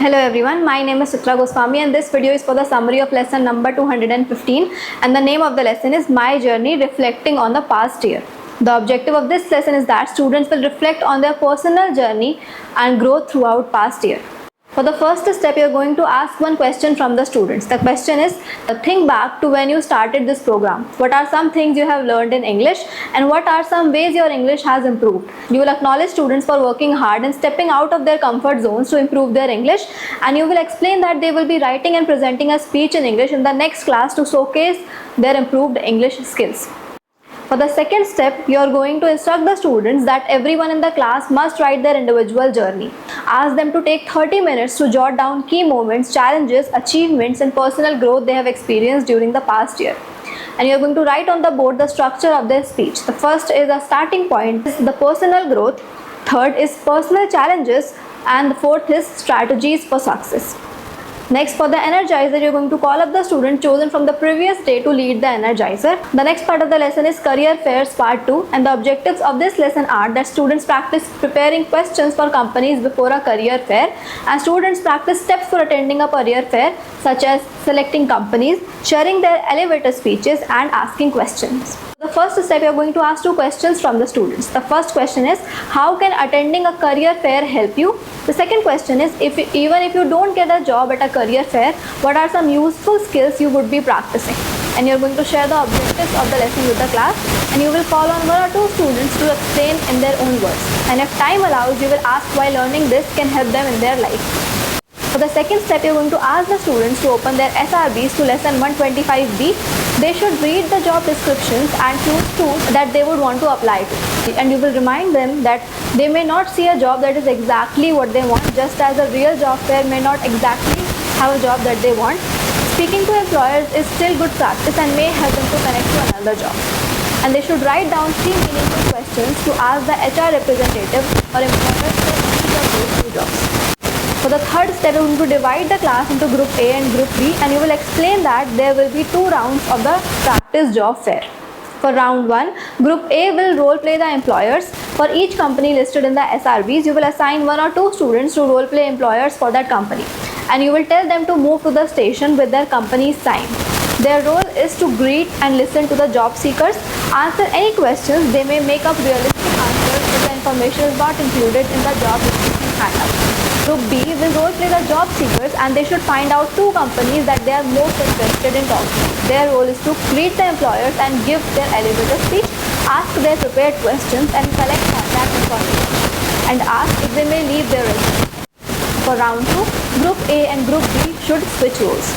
Hello everyone, my name is Chitra Goswami and this video is for the summary of lesson number 215 and the name of the lesson is My Journey Reflecting on the Past Year. The objective of this lesson is that students will reflect on their personal journey and growth throughout past year. For the first step, you are going to ask one question from the students. The question is, think back to when you started this program. What are some things you have learned in English and what are some ways your English has improved? You will acknowledge students for working hard and stepping out of their comfort zones to improve their English, and you will explain that they will be writing and presenting a speech in English in the next class to showcase their improved English skills. For the second step, you are going to instruct the students that everyone in the class must write their individual journey. Ask them to take 30 minutes to jot down key moments, challenges, achievements and personal growth they have experienced during the past year. And you are going to write on the board the structure of their speech. The first is a starting point, is the personal growth, third is personal challenges, and the fourth is strategies for success. Next, for the energizer, you're going to call up the student chosen from the previous day to lead the energizer. The next part of the lesson is career fairs part 2, and the objectives of this lesson are that students practice preparing questions for companies before a career fair, and students practice steps for attending a career fair such as selecting companies, sharing their elevator speeches and asking questions. The first step, you are going to ask two questions from the students. The first question is, how can attending a career fair help you? The second question is, even if you don't get a job at a career fair, what are some useful skills you would be practicing? And you are going to share the objectives of the lesson with the class, and you will call on one or two students to explain in their own words. And if time allows, you will ask why learning this can help them in their life. For the second step, you are going to ask the students to open their SRBs to lesson 125B. They should read the job descriptions and choose two that they would want to apply to. And you will remind them that they may not see a job that is exactly what they want, just as a real job fair may not exactly have a job that they want. Speaking to employers is still good practice and may help them to connect to another job. And they should write down 3 meaningful questions to ask the HR representative or employer for each of those 2 jobs. For the third step, you are going to divide the class into group A and group B, and you will explain that there will be 2 rounds of the practice job fair. For round 1, group A will role play the employers. For each company listed in the SRBs, you will assign 1 or 2 students to role play employers for that company, and you will tell them to move to the station with their company's sign. Their role is to greet and listen to the job seekers, answer any questions. They may make up realistic answers if the information is not included in the job description handout. Group B will role play the job seekers, and they should find out 2 companies that they are most interested in talking to. Their role is to greet the employers and give their elevator speech, ask their prepared questions and collect contact information, and ask if they may leave their resume. For round 2, Group A and Group B should switch roles.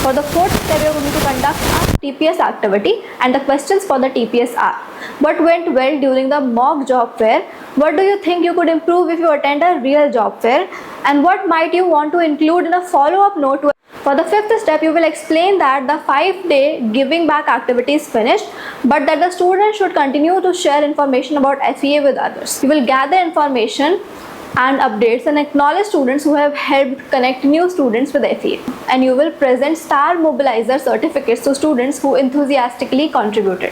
For the fourth step, we are going to conduct a TPS activity, and the questions for the TPS are: what went well during the mock job fair? What do you think you could improve if you attend a real job fair? And what might you want to include in a follow-up note? For the fifth step, you will explain that the 5-day giving back activity is finished, but that the students should continue to share information about FEA with others. You will gather information and updates and acknowledge students who have helped connect new students with FEA. And you will present Star Mobilizer certificates to students who enthusiastically contributed.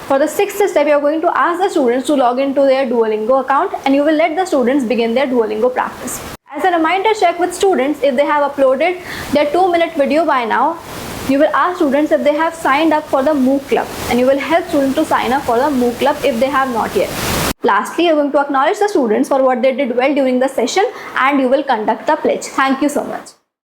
For the sixth step, you are going to ask the students to log into their Duolingo account, and you will let the students begin their Duolingo practice. As a reminder, check with students if they have uploaded their 2-minute video by now. You will ask students if they have signed up for the MOOC club, and you will help students to sign up for the MOOC club if they have not yet. Lastly, you are going to acknowledge the students for what they did well during the session, and you will conduct the pledge. Thank you so much.